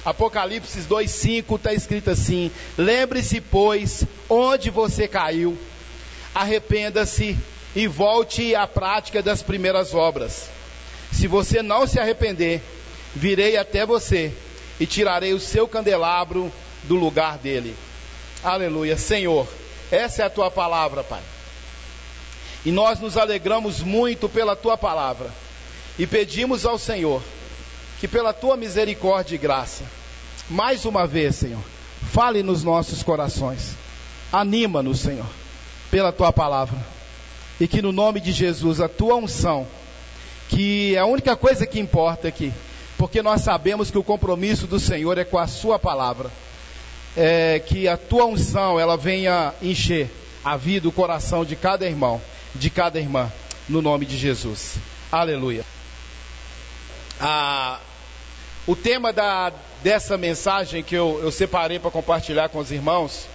Apocalipse 2:5 está escrito assim: lembre-se, pois, onde você caiu, arrependa-se e volte à prática das primeiras obras. Se você não se arrepender, virei até você e tirarei o seu candelabro do lugar dele. Aleluia. Senhor, essa é a tua palavra, Pai. E nós nos alegramos muito pela tua palavra e pedimos ao Senhor que pela tua misericórdia e graça, mais uma vez, Senhor, fale nos nossos corações. Anima-nos, Senhor, pela tua palavra. E que no nome de Jesus, a tua unção, que é a única coisa que importa aqui, porque nós sabemos que o compromisso do Senhor é com a sua palavra, que a tua unção, ela venha encher a vida, o coração de cada irmão, de cada irmã, no nome de Jesus. Aleluia. O tema dessa mensagem que eu separei para compartilhar com os irmãos,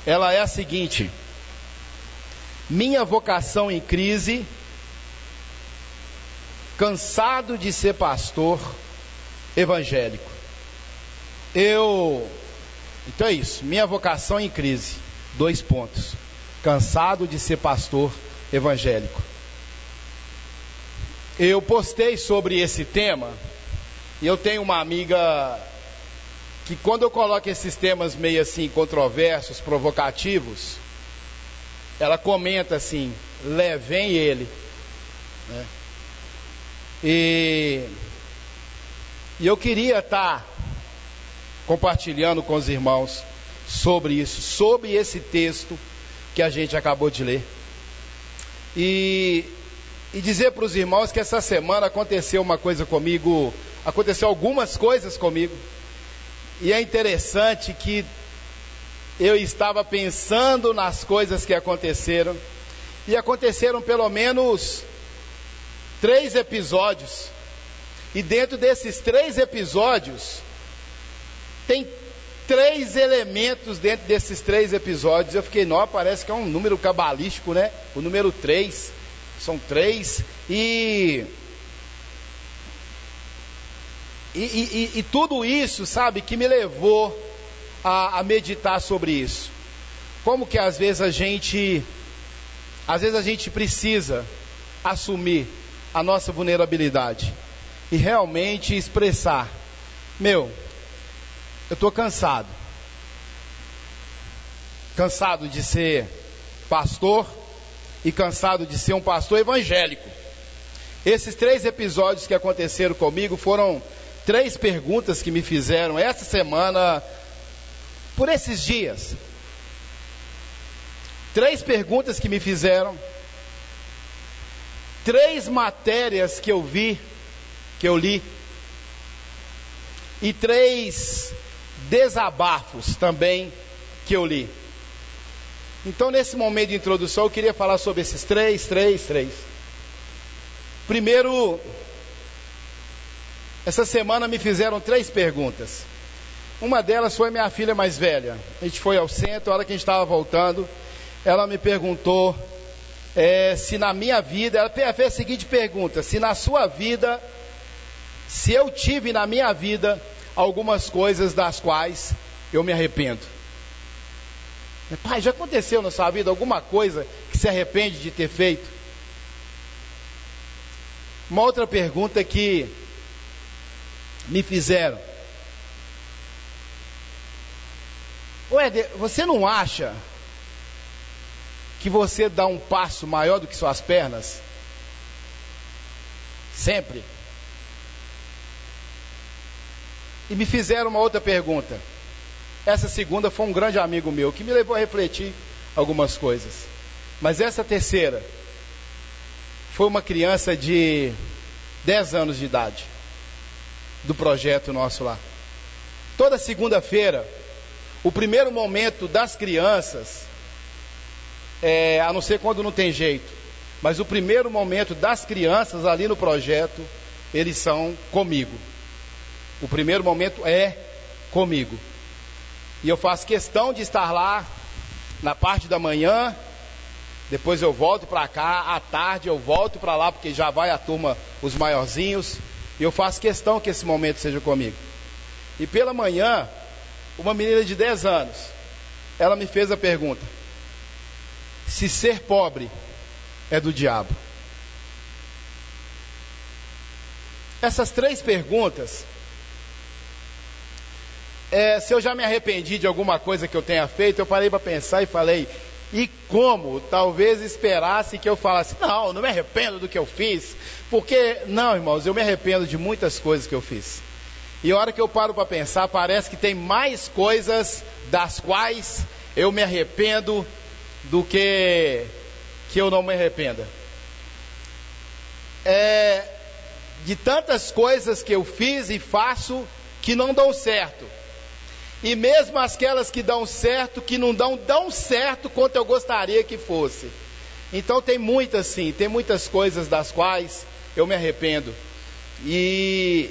ela é a seguinte: minha vocação em crise, cansado de ser pastor evangélico. Então é isso, minha vocação em crise, 2 pontos, cansado de ser pastor evangélico. Eu postei sobre esse tema, e eu tenho uma amiga que quando eu coloco esses temas meio assim, controversos, provocativos, ela comenta assim: levem ele, né? E eu queria estar compartilhando com os irmãos sobre isso, sobre esse texto que a gente acabou de ler. E dizer para os irmãos que essa semana aconteceu uma coisa comigo, aconteceu algumas coisas comigo. E é interessante que eu estava pensando nas coisas que aconteceram, e aconteceram pelo menos 3 episódios, e dentro desses 3 episódios, tem 3 elementos dentro desses 3 episódios. Eu fiquei, não, parece que é um número cabalístico, né? O número 3, são 3, e tudo isso, sabe, que me levou a meditar sobre isso. Como que às vezes a gente precisa assumir a nossa vulnerabilidade e realmente expressar: eu estou cansado de ser pastor e cansado de ser um pastor evangélico. Esses 3 episódios que aconteceram comigo foram 3 perguntas que me fizeram essa semana, por esses dias. 3 perguntas que me fizeram, 3 matérias que eu vi, que eu li, e 3 desabafos também que eu li. Então, nesse momento de introdução, eu queria falar sobre esses 3. Primeiro, essa semana me fizeram 3 perguntas. Uma delas foi minha filha mais velha. A gente foi ao centro, a hora que a gente estava voltando, ela me perguntou se na minha vida, ela fez a seguinte pergunta: se na sua vida, se eu tive na minha vida algumas coisas das quais eu me arrependo. Pai, já aconteceu na sua vida alguma coisa que se arrepende de ter feito? Uma outra pergunta que me fizeram: Éder, você não acha que você dá um passo maior do que suas pernas? Sempre. E me fizeram uma outra pergunta. Essa segunda foi um grande amigo meu que me levou a refletir algumas coisas. Mas essa terceira foi uma criança de 10 anos de idade, do projeto nosso lá. Toda segunda-feira, o primeiro momento das crianças, a não ser quando não tem jeito, mas o primeiro momento das crianças ali no projeto, eles são comigo. O primeiro momento é comigo. E eu faço questão de estar lá na parte da manhã, depois eu volto para cá, à tarde eu volto para lá, porque já vai a turma, os maiorzinhos, e eu faço questão que esse momento seja comigo. E pela manhã, uma menina de 10 anos, ela me fez a pergunta: se ser pobre é do diabo? Essas 3 perguntas, se eu já me arrependi de alguma coisa que eu tenha feito, eu parei para pensar e falei: e como? Talvez esperasse que eu falasse: não me arrependo do que eu fiz, porque, não, irmãos, eu me arrependo de muitas coisas que eu fiz. E a hora que eu paro para pensar, parece que tem mais coisas das quais eu me arrependo do que eu não me arrependa. De tantas coisas que eu fiz e faço que não dão certo. E mesmo aquelas que dão certo, que não dão certo quanto eu gostaria que fosse. Então tem muitas coisas das quais eu me arrependo. E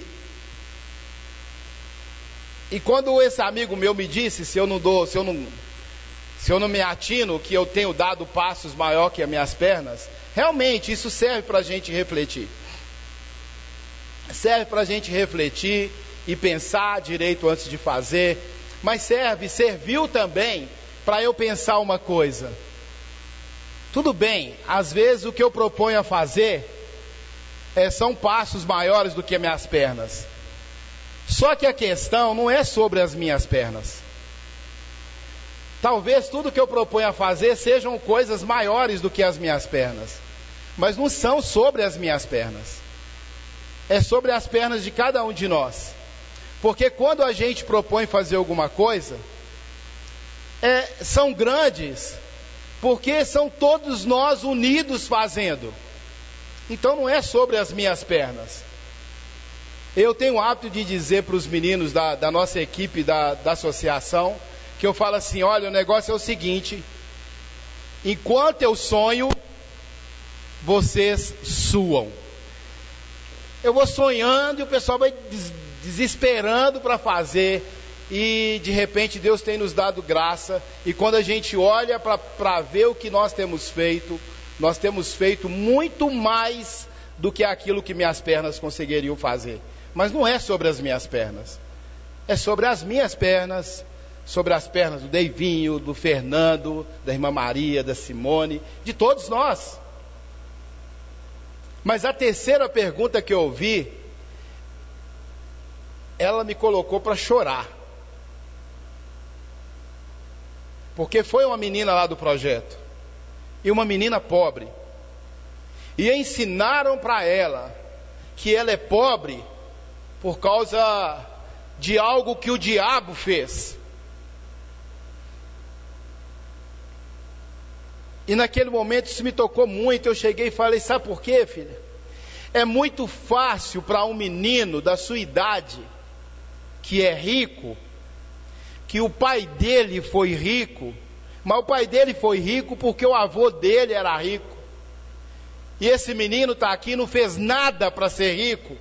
quando esse amigo meu me disse, se eu não me atino, que eu tenho dado passos maior que as minhas pernas, realmente isso serve para a gente refletir. Serve para a gente refletir e pensar direito antes de fazer. Mas serviu também para eu pensar uma coisa. Tudo bem, às vezes o que eu proponho a fazer são passos maiores do que as minhas pernas. Só que a questão não é sobre as minhas pernas. Talvez tudo que eu proponho a fazer sejam coisas maiores do que as minhas pernas. Mas não são sobre as minhas pernas. É sobre as pernas de cada um de nós. Porque quando a gente propõe fazer alguma coisa, são grandes, porque são todos nós unidos fazendo. Então não é sobre as minhas pernas. Eu tenho o hábito de dizer para os meninos da nossa equipe da associação, que eu falo assim: olha, o negócio é o seguinte, enquanto eu sonho, vocês suam. Eu vou sonhando e o pessoal vai desesperando para fazer, e de repente Deus tem nos dado graça, e quando a gente olha para ver o que nós temos feito muito mais do que aquilo que minhas pernas conseguiriam fazer. Mas não é sobre as minhas pernas, é sobre as minhas pernas, sobre as pernas do Deivinho, do Fernando, da irmã Maria, da Simone, de todos nós. Mas a terceira pergunta que eu ouvi, ela me colocou para chorar. Porque foi uma menina lá do projeto, e uma menina pobre, e ensinaram para ela que ela é pobre por causa de algo que o diabo fez. E naquele momento isso me tocou muito. Eu cheguei e falei: sabe por quê, filha? É muito fácil para um menino da sua idade, que é rico, que o pai dele foi rico, mas o pai dele foi rico porque o avô dele era rico. E esse menino está aqui e não fez nada para ser rico.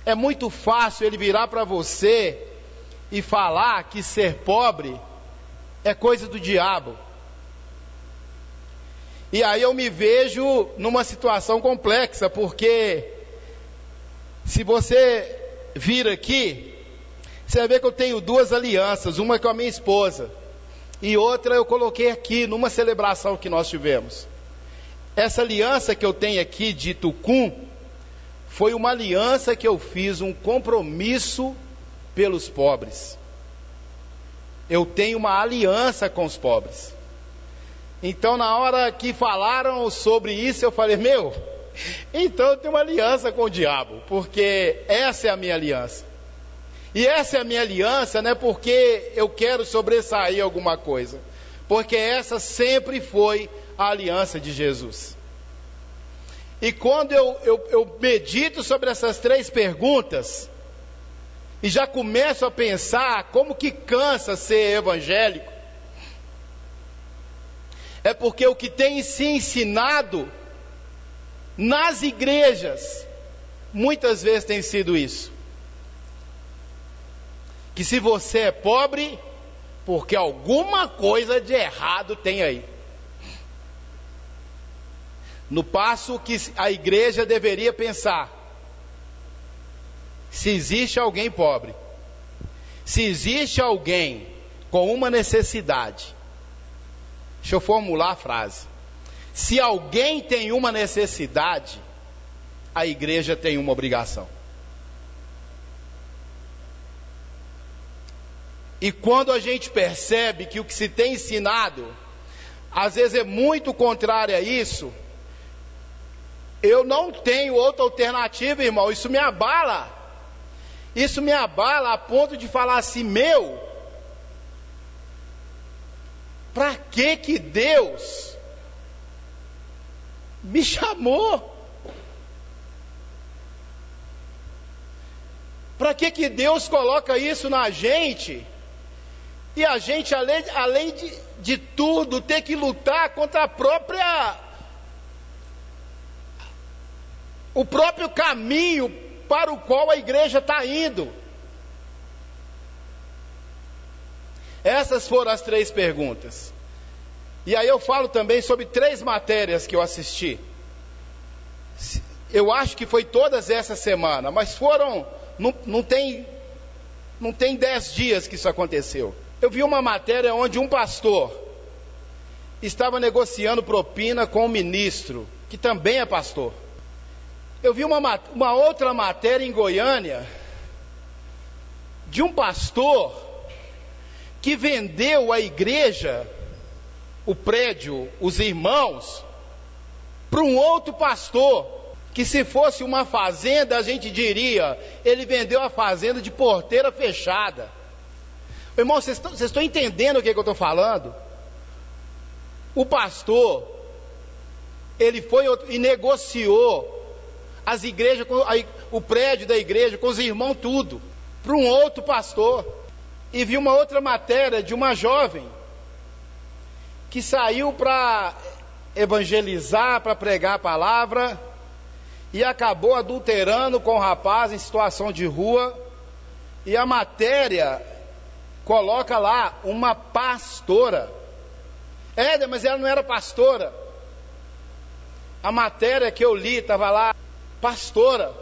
É muito fácil ele virar para você e falar que ser pobre é coisa do diabo. E aí eu me vejo numa situação complexa, porque se você vir aqui, você vai ver que eu tenho 2 alianças, uma com a minha esposa, e outra eu coloquei aqui numa celebração que nós tivemos. Essa aliança que eu tenho aqui de Tucum, foi uma aliança que eu fiz, um compromisso pelos pobres. Eu tenho uma aliança com os pobres. Então na hora que falaram sobre isso, eu falei: então eu tenho uma aliança com o diabo, porque essa é a minha aliança. E essa é a minha aliança, não é porque eu quero sobressair alguma coisa, porque essa sempre foi a aliança de Jesus. E quando eu medito sobre essas 3 perguntas, e já começo a pensar como que cansa ser evangélico, é porque o que tem se ensinado nas igrejas, muitas vezes tem sido isso: que se você é pobre, porque alguma coisa de errado tem aí. No passo que a igreja deveria pensar: se existe alguém pobre, Se existe alguém com uma necessidade, deixa eu formular a frase. Se alguém tem uma necessidade, a igreja tem uma obrigação. E quando a gente percebe que o que se tem ensinado, às vezes é muito contrário a isso, eu não tenho outra alternativa, irmão. Isso me abala. Isso me abala a ponto de falar assim, para que Deus me chamou? Para que Deus coloca isso na gente? E a gente, além de tudo, ter que lutar contra o próprio caminho para o qual a igreja está indo. Essas foram as 3 perguntas. E aí eu falo também sobre 3 matérias que eu assisti. Eu acho que foi todas essa semana, mas foram, não tem 10 dias que isso aconteceu. Eu vi uma matéria onde um pastor estava negociando propina com um ministro, que também é pastor. Eu vi uma outra matéria em Goiânia, de um pastor que vendeu a igreja, o prédio, os irmãos, para um outro pastor, que se fosse uma fazenda, a gente diria, ele vendeu a fazenda de porteira fechada. Irmão, vocês estão entendendo o que eu estou falando? O pastor, ele foi e negociou as igrejas, o prédio da igreja, com os irmãos, tudo, para um outro pastor. E vi uma outra matéria de uma jovem que saiu para evangelizar, para pregar a palavra, e acabou adulterando com um rapaz em situação de rua. E a matéria coloca lá uma pastora. Mas ela não era pastora. A matéria que eu li estava lá, pastora.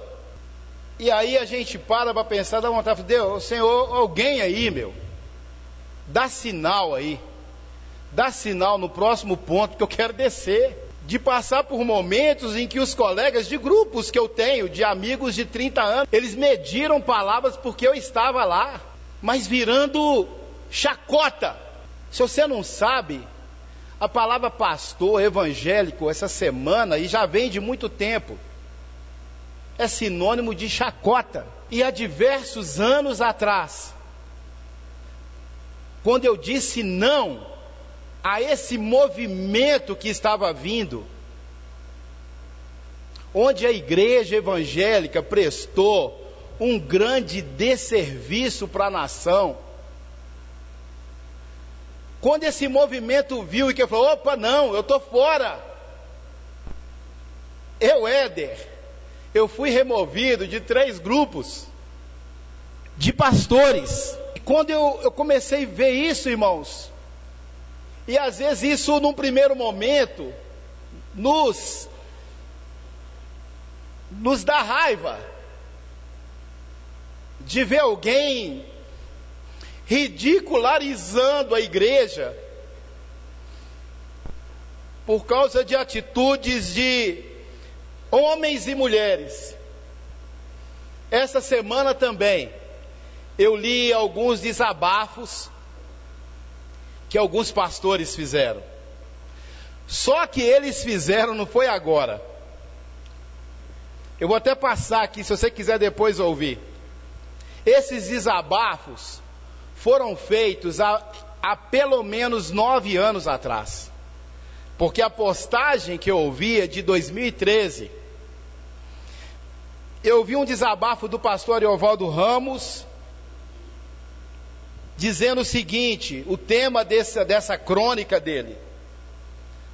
E aí a gente para pensar, dá vontade de Deus, Senhor, alguém aí, dá sinal aí. Dá sinal no próximo ponto que eu quero descer. De passar por momentos em que os colegas de grupos que eu tenho, de amigos de 30 anos, eles mediram palavras porque eu estava lá, mas virando chacota. Se você não sabe, a palavra pastor, evangélico, essa semana, e já vem de muito tempo, é sinônimo de chacota. E há diversos anos atrás, quando eu disse não a esse movimento que estava vindo, onde a igreja evangélica prestou um grande desserviço para a nação, quando esse movimento viu e que falou, opa, não, eu estou fora. Éder, eu fui removido de 3 grupos de pastores. E quando eu comecei a ver isso, irmãos, e às vezes isso num primeiro momento nos dá raiva de ver alguém ridicularizando a igreja por causa de atitudes de homens e mulheres. Essa semana também eu li alguns desabafos que alguns pastores fizeram. Só que eles fizeram, não foi agora. Eu vou até passar aqui, se você quiser depois ouvir. Esses desabafos foram feitos há pelo menos 9 anos atrás. Porque a postagem que eu ouvi é de 2013. Eu vi um desabafo do pastor Ariovaldo Ramos, dizendo o seguinte, o tema dessa crônica dele: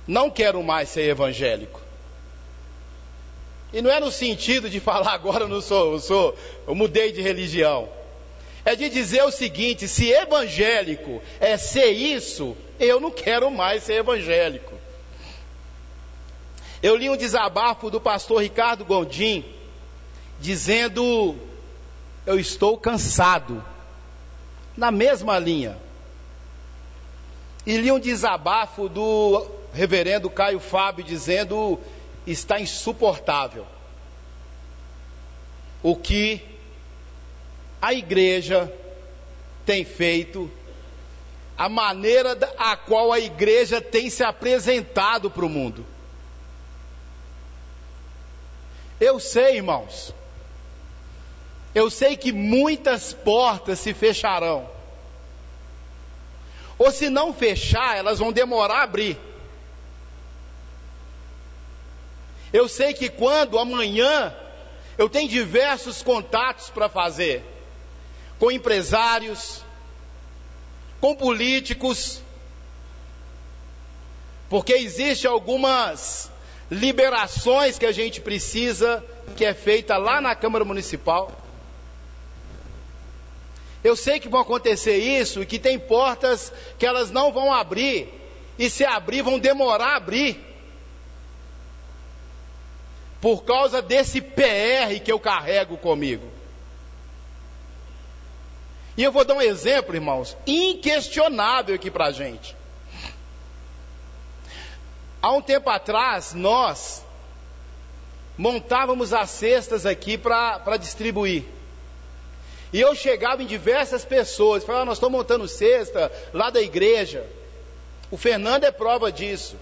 não quero mais ser evangélico. E não é no sentido de falar agora eu mudei de religião. É de dizer o seguinte: se evangélico é ser isso, eu não quero mais ser evangélico. Eu li um desabafo do pastor Ricardo Gondim, dizendo: eu estou cansado na mesma linha. E li um desabafo do reverendo Caio Fábio dizendo: está insuportável o que a igreja tem feito, a maneira a qual a igreja tem se apresentado para o mundo. Eu sei, irmãos, eu sei que muitas portas se fecharão, ou se não fechar, elas vão demorar a abrir. Eu sei que quando amanhã eu tenho diversos contatos para fazer, com empresários, com políticos, porque existem algumas liberações que a gente precisa, que é feita lá na Câmara Municipal. Eu sei que vão acontecer isso, e que tem portas que elas não vão abrir, e se abrir vão demorar a abrir, por causa desse PR que eu carrego comigo. E eu vou dar um exemplo, irmãos, inquestionável aqui para a gente. Há um tempo atrás, nós montávamos as cestas aqui para distribuir. E eu chegava em diversas pessoas, falava: nós estamos montando cesta lá da igreja. O Fernando é prova disso.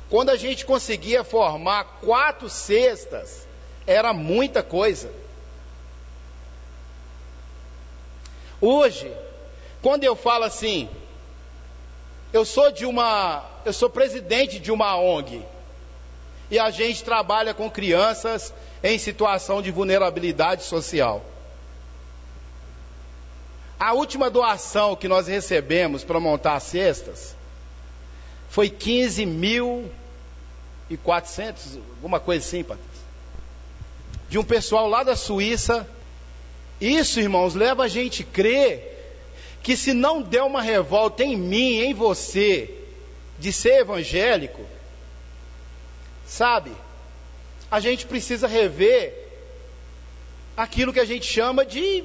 Quando a gente conseguia formar 4 cestas, era muita coisa. Hoje, quando eu falo assim, eu sou presidente de uma ONG, e a gente trabalha com crianças em situação de vulnerabilidade social. A última doação que nós recebemos para montar as cestas foi 15.400, alguma coisa assim, Patrícia, de um pessoal lá da Suíça. Isso, irmãos, leva a gente a crer que se não der uma revolta em mim, em você, de ser evangélico, sabe, a gente precisa rever aquilo que a gente chama de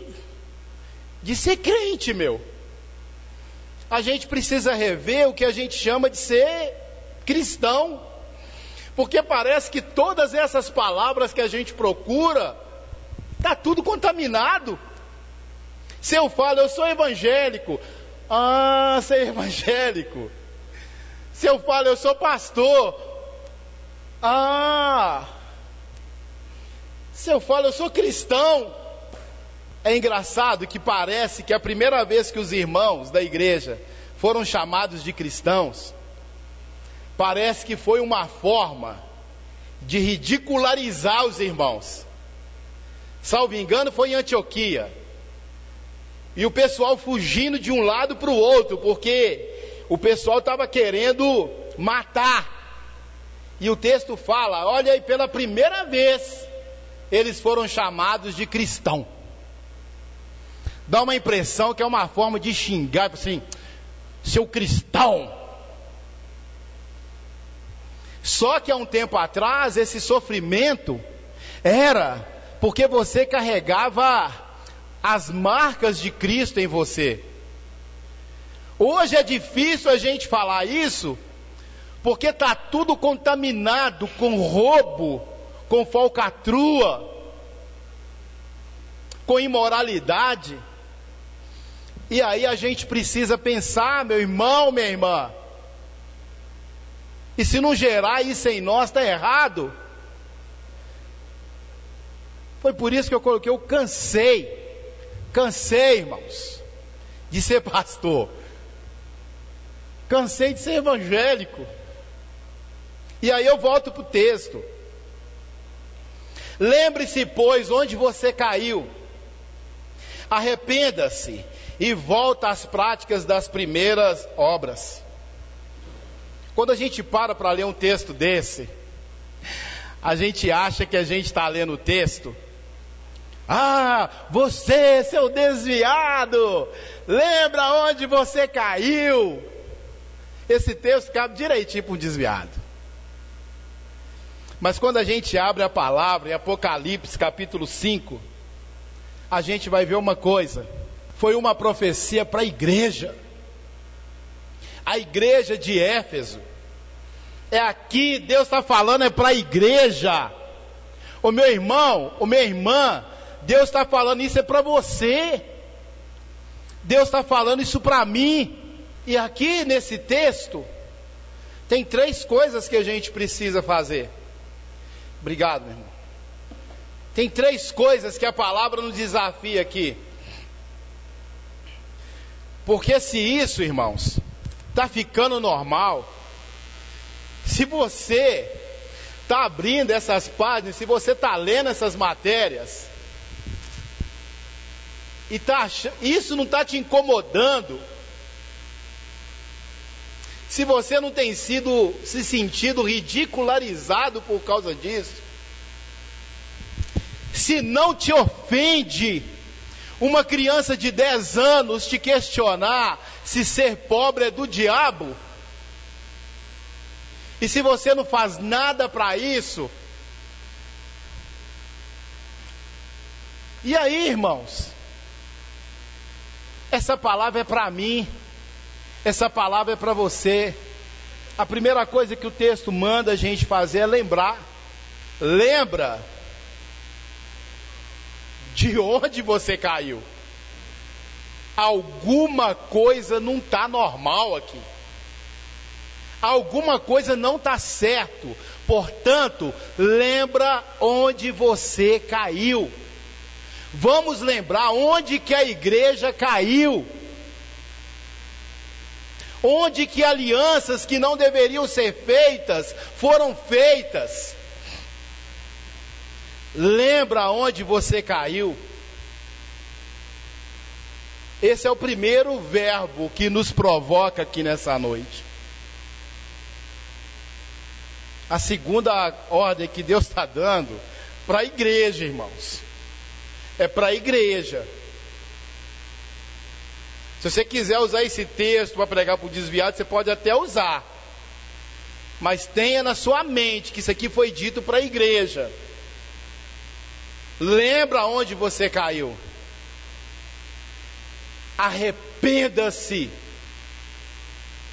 ser crente, meu. A gente precisa rever o que a gente chama de ser cristão, porque parece que todas essas palavras que a gente procura, está tudo contaminado. Se eu falo, eu sou evangélico, você é evangélico. Se eu falo, eu sou pastor, se eu falo, eu sou cristão. É engraçado que parece que a primeira vez que os irmãos da igreja foram chamados de cristãos, parece que foi uma forma de ridicularizar os irmãos. Salvo engano, foi em Antioquia. E o pessoal fugindo de um lado para o outro, porque o pessoal estava querendo matar. E o texto fala: olha aí, pela primeira vez, eles foram chamados de cristão. Dá uma impressão que é uma forma de xingar, assim, seu cristão. Só que há um tempo atrás, esse sofrimento era porque você carregava as marcas de Cristo em você. Hoje é difícil a gente falar isso, porque está tudo contaminado com roubo, com falcatrua, com imoralidade. E aí a gente precisa pensar, meu irmão, minha irmã, e se não gerar isso em nós, está errado. Foi por isso que eu coloquei: eu cansei, irmãos, de ser pastor, cansei de ser evangélico. E aí eu volto para o texto. Lembre-se, pois, onde você caiu, arrependa-se e volta às práticas das primeiras obras. Quando a gente para ler um texto desse, a gente acha que a gente está lendo o texto: você, seu desviado, lembra onde você caiu. Esse texto cabe direitinho para um desviado. Mas quando a gente abre a palavra em Apocalipse capítulo 5, a gente vai ver uma coisa: foi uma profecia para a igreja de Éfeso. É aqui, Deus está falando, é para a igreja. O meu irmão, ou minha irmã, Deus está falando isso é para você. Deus está falando isso para mim. E aqui nesse texto, tem 3 coisas que a gente precisa fazer. Obrigado, meu irmão. Tem 3 coisas que a palavra nos desafia aqui. Porque se isso, irmãos, está ficando normal, se você está abrindo essas páginas, se você está lendo essas matérias, e isso não está te incomodando, se você não tem se sentido ridicularizado por causa disso, se não te ofende uma criança de 10 anos te questionar se ser pobre é do diabo, e se você não faz nada para isso, e aí, irmãos, essa palavra é para mim, essa palavra é para você. A primeira coisa que o texto manda a gente fazer é lembrar. Lembra de onde você caiu. Alguma coisa não está normal aqui. Alguma coisa não está certo. Portanto, lembra onde você caiu. Vamos lembrar onde que a igreja caiu. Onde que alianças que não deveriam ser feitas, foram feitas. Lembra onde você caiu. Esse é o primeiro verbo que nos provoca aqui nessa noite. A segunda ordem que Deus está dando para a igreja, irmãos, é para a igreja. Se você quiser usar esse texto para pregar para o desviado, você pode até usar, mas tenha na sua mente que isso aqui foi dito para a igreja. Lembra onde você caiu. Arrependa-se.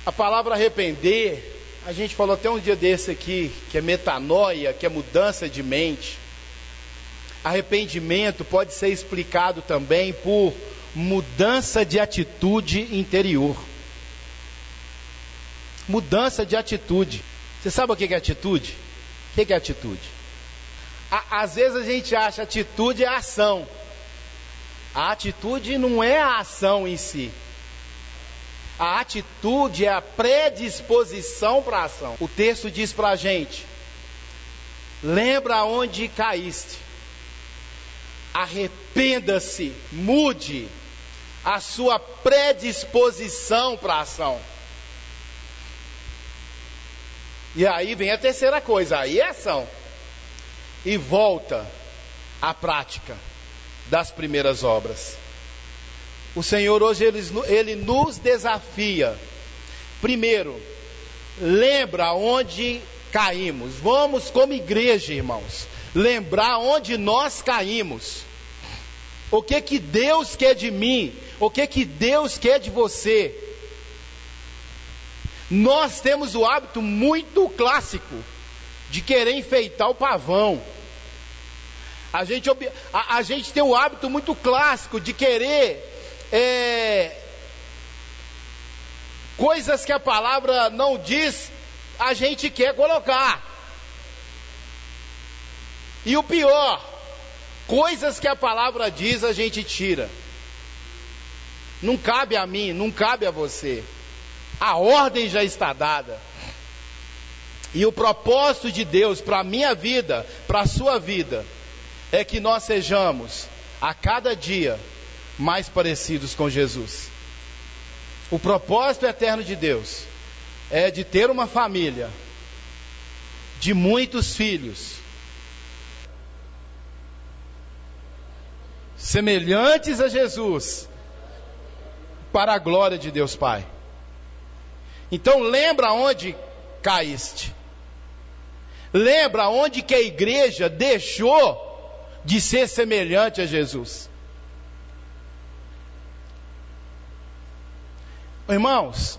A palavra arrepender, a gente falou até um dia desse aqui, que é metanoia, que é mudança de mente. Arrependimento pode ser explicado também por mudança de atitude interior. Mudança de atitude. Você sabe o que é atitude? O que é atitude? Às vezes a gente acha atitude é ação. A atitude não é a ação em si. A atitude é a predisposição para a ação. O texto diz para a gente: lembra onde caíste. Arrependa-se, mude a sua predisposição para a ação. E aí vem a terceira coisa, aí é ação. E volta à prática das primeiras obras. O Senhor hoje ele nos desafia. Primeiro, lembra onde caímos. Vamos como igreja, irmãos, lembrar onde nós caímos. O que Deus quer de mim? O que Deus quer de você? Nós temos o hábito muito clássico de querer enfeitar o pavão. A gente tem o hábito muito clássico de querer coisas que a palavra não diz, a gente quer colocar. E o pior, coisas que a palavra diz, a gente tira. Não cabe a mim, não cabe a você. A ordem já está dada. E o propósito de Deus para a minha vida, para a sua vida, é que nós sejamos, a cada dia, mais parecidos com Jesus. O propósito eterno de Deus é de ter uma família de muitos filhos, semelhantes a Jesus, para a glória de Deus Pai. Então lembra onde caíste. Lembra onde que a igreja deixou de ser semelhante a Jesus. Irmãos,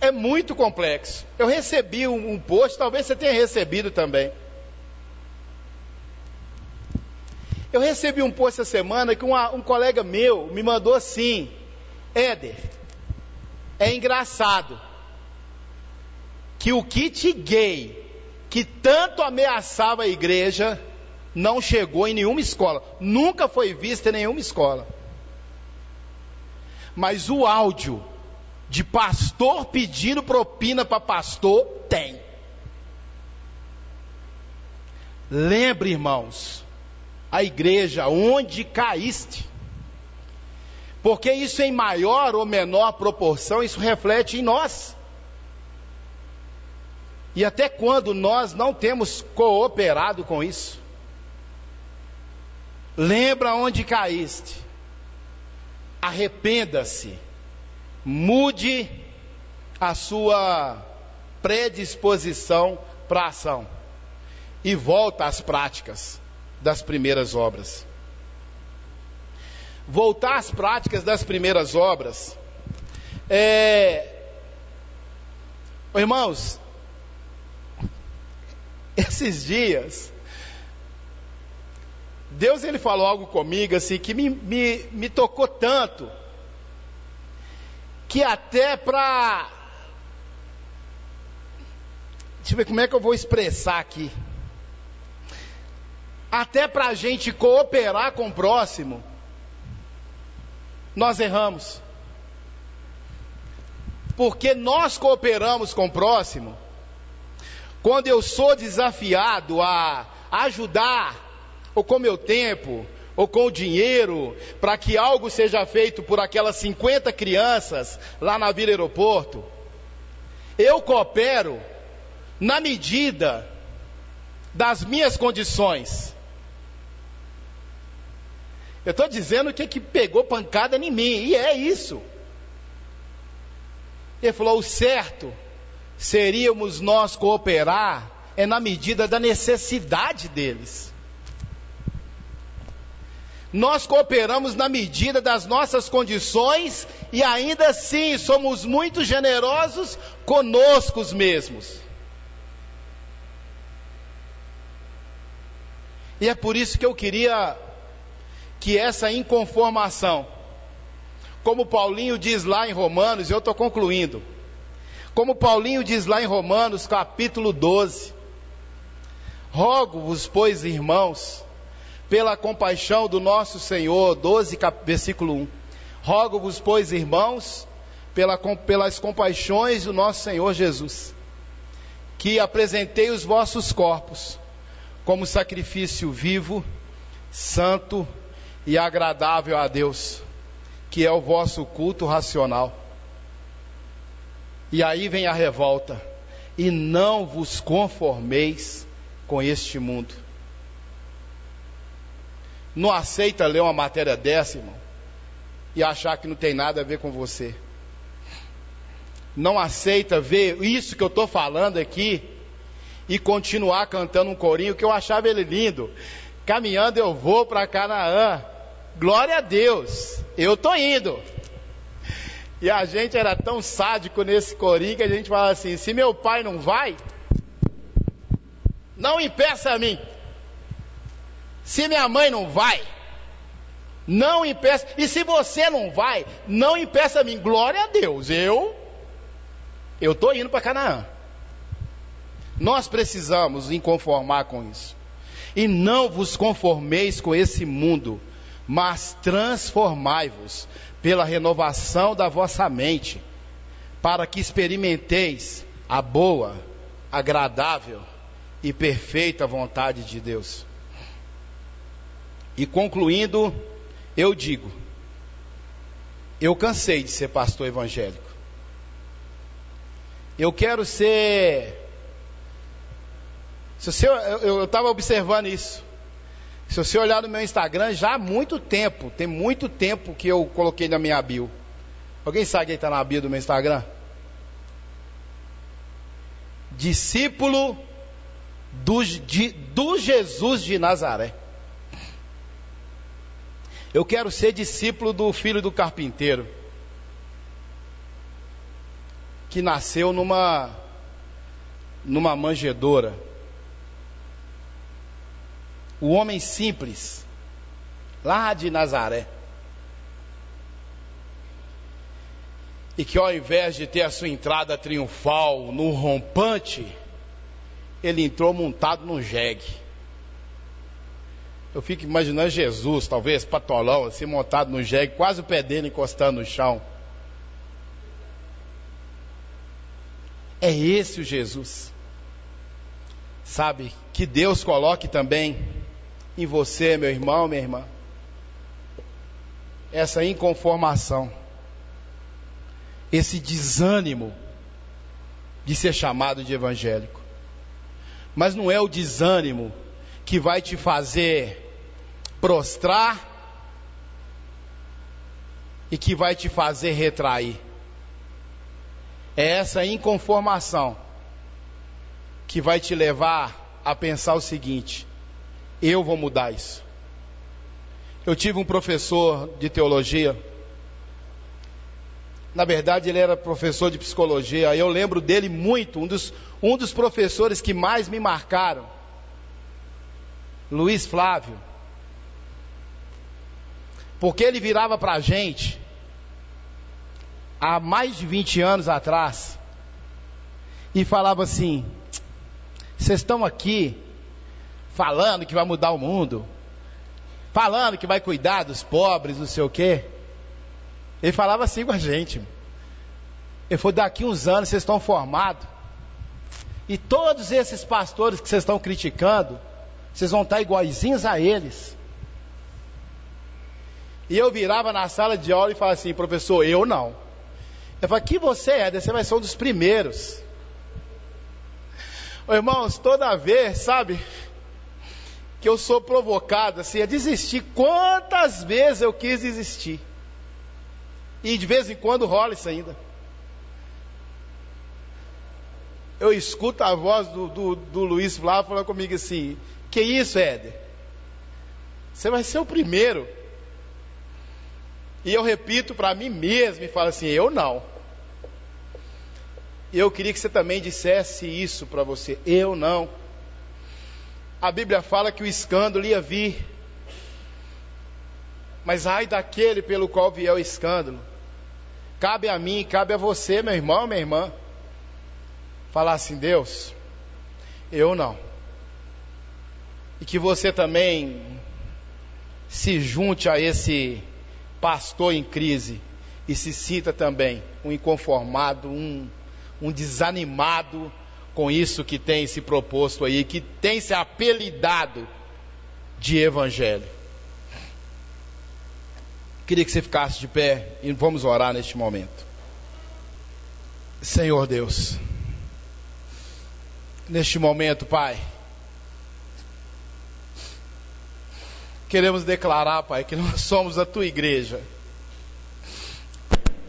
é muito complexo. Eu recebi um post, talvez você tenha recebido também. Eu recebi um post essa semana que um colega meu me mandou assim: Éder, é engraçado que o kit gay que tanto ameaçava a igreja não chegou em nenhuma escola, nunca foi visto em nenhuma escola. Mas o áudio de pastor pedindo propina para pastor tem. Lembre, irmãos, a igreja onde caíste, porque isso em maior ou menor proporção, isso reflete em nós. E até quando nós não temos cooperado com isso? Lembra onde caíste, arrependa-se, mude a sua predisposição para a ação e volta às práticas das primeiras obras. Voltar às práticas das primeiras obras irmãos, esses dias Deus ele falou algo comigo assim que me tocou tanto, que até para, deixa eu ver como é que eu vou expressar aqui, até para a gente cooperar com o próximo, nós erramos. Porque nós cooperamos com o próximo quando eu sou desafiado a ajudar, ou com meu tempo, ou com o dinheiro, para que algo seja feito por aquelas 50 crianças lá na Vila Aeroporto. Eu coopero na medida das minhas condições. Eu estou dizendo que pegou pancada em mim, e é isso. Ele falou: o certo seríamos nós cooperar na medida da necessidade deles. Nós cooperamos na medida das nossas condições e ainda assim somos muito generosos conosco mesmos. E é por isso que eu queria que essa inconformação, como Paulinho diz lá em Romanos, eu estou concluindo, como Paulinho diz lá em Romanos capítulo 12, rogo-vos, pois, irmãos, pela compaixão do nosso Senhor, 12, versículo 1, rogo-vos, pois, irmãos, pelas compaixões do nosso Senhor Jesus, que apresentei os vossos corpos como sacrifício vivo, santo e agradável a Deus, que é o vosso culto racional. E aí vem a revolta: e não vos conformeis com este mundo. Não aceita ler uma matéria dessa, irmão, e achar que não tem nada a ver com você. Não aceita ver isso que eu estou falando aqui e continuar cantando um corinho que eu achava ele lindo: caminhando eu vou para Canaã, glória a Deus, eu estou indo. E a gente era tão sádico nesse corinho que a gente falava assim: se meu pai não vai, não impeça a mim. Se minha mãe não vai, não impeça. E se você não vai, não impeça a mim. Glória a Deus, eu estou indo para Canaã. Nós precisamos inconformar com isso. E não vos conformeis com esse mundo, mas transformai-vos pela renovação da vossa mente, para que experimenteis a boa, agradável e perfeita vontade de Deus. E concluindo, eu digo: eu cansei de ser pastor evangélico. Eu quero ser... Eu estava observando isso. Se você olhar no meu Instagram, já há muito tempo, tem muito tempo que eu coloquei na minha bio. Alguém sabe quem está na bio do meu Instagram? Discípulo do Jesus de Nazaré. Eu quero ser discípulo do filho do carpinteiro, que nasceu numa manjedoura. O homem simples, lá de Nazaré. E que ao invés de ter a sua entrada triunfal no rompante, ele entrou montado num jegue. Eu fico imaginando Jesus, talvez patolão, assim, montado no jegue, quase o pé dele encostando no chão. É esse o Jesus. Sabe, que Deus coloque também em você, meu irmão, minha irmã, essa inconformação, esse desânimo de ser chamado de evangélico. Mas não é o desânimo que vai te fazer prostrar e que vai te fazer retrair. É essa inconformação que vai te levar a pensar o seguinte: eu vou mudar isso. Eu tive um professor de teologia, na verdade ele era professor de psicologia, eu lembro dele muito, um dos professores que mais me marcaram, Luiz Flávio, porque ele virava para a gente, há mais de 20 anos atrás, e falava assim: vocês estão aqui falando que vai mudar o mundo, falando que vai cuidar dos pobres, não sei o quê. Ele falava assim com a gente. Ele falou: daqui uns anos vocês estão formados, e todos esses pastores que vocês estão criticando, vocês vão estar iguaizinhos a eles. E eu virava na sala de aula e falava assim: professor, eu não. Eu falei: que você é? Você vai ser um dos primeiros. Ô, irmãos, toda vez, sabe, que eu sou provocado assim a desistir, quantas vezes eu quis desistir. E de vez em quando rola isso ainda. Eu escuto a voz do Luiz Flávio falando comigo assim: que isso, Éder? Você vai ser o primeiro. E eu repito para mim mesmo e falo assim: eu não. E eu queria que você também dissesse isso para você: eu não. A Bíblia fala que o escândalo ia vir, mas ai daquele pelo qual vier o escândalo. Cabe a mim, cabe a você, meu irmão, minha irmã, falar assim: Deus, eu não. E que você também se junte a esse pastor em crise e se sinta também um inconformado, um desanimado com isso que tem se proposto aí, que tem se apelidado de evangelho. Queria que você ficasse de pé e vamos orar neste momento. Senhor Deus, neste momento, Pai, queremos declarar, Pai, que nós somos a Tua igreja.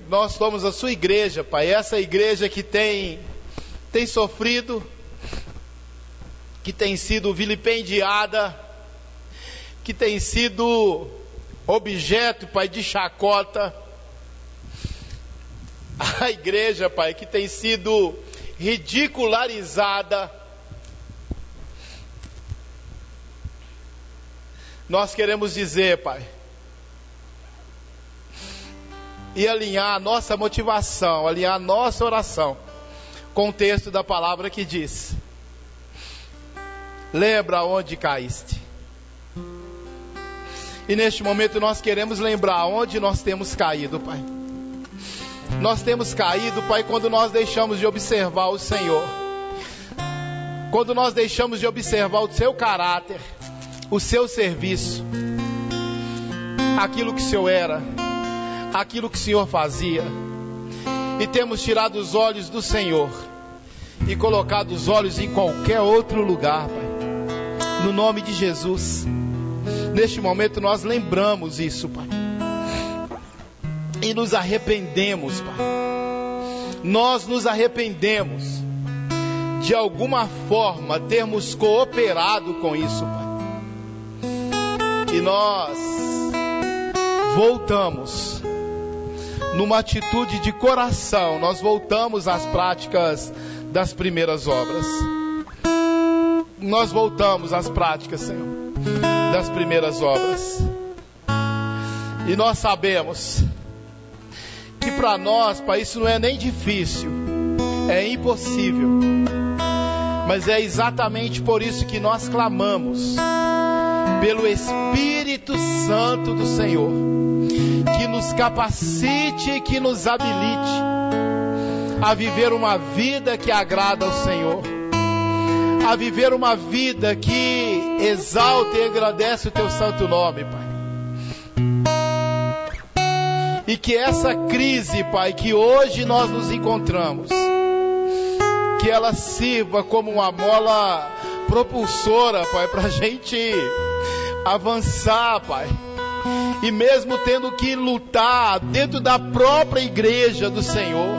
Nós somos a Sua igreja, Pai, essa igreja que tem sofrido, que tem sido vilipendiada, que tem sido objeto, Pai, de chacota. A igreja, Pai, que tem sido ridicularizada. Nós queremos dizer, Pai, e alinhar a nossa motivação, alinhar a nossa oração com o texto da palavra que diz: lembra onde caíste. E neste momento nós queremos lembrar onde nós temos caído, Pai. Nós temos caído, Pai, quando nós deixamos de observar o Senhor, quando nós deixamos de observar o Seu caráter, o Seu serviço, aquilo que o Senhor era, aquilo que o Senhor fazia, e temos tirado os olhos do Senhor e colocado os olhos em qualquer outro lugar, Pai. No nome de Jesus, neste momento nós lembramos isso, Pai, e nos arrependemos, Pai. Nós nos arrependemos de alguma forma termos cooperado com isso, Pai. E nós voltamos, numa atitude de coração, nós voltamos às práticas das primeiras obras. Nós voltamos às práticas, Senhor, das primeiras obras. E nós sabemos que para nós, Pai, isso não é nem difícil, é impossível. Mas é exatamente por isso que nós clamamos pelo Espírito Santo do Senhor, que nos capacite, que nos habilite a viver uma vida que agrada ao Senhor, a viver uma vida que exalta e agradece o Teu santo nome, Pai. E que essa crise, Pai, que hoje nós nos encontramos, que ela sirva como uma mola propulsora, Pai, para a gente avançar, Pai. E mesmo tendo que lutar dentro da própria igreja do Senhor,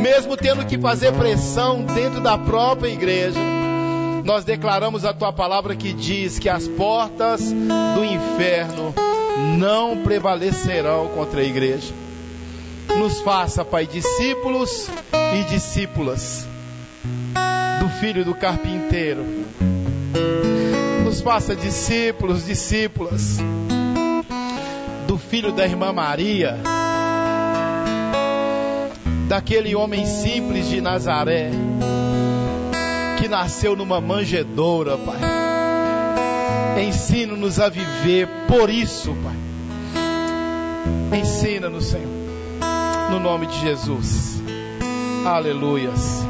mesmo tendo que fazer pressão dentro da própria igreja, nós declaramos a Tua palavra que diz que as portas do inferno não prevalecerão contra a igreja. Nos faça, Pai, discípulos e discípulas do filho do carpinteiro. Nos faça discípulos, discípulas do filho da irmã Maria, daquele homem simples de Nazaré, que nasceu numa manjedoura, Pai. Ensina-nos a viver por isso, Pai. Ensina-nos, Senhor, no nome de Jesus. Aleluias.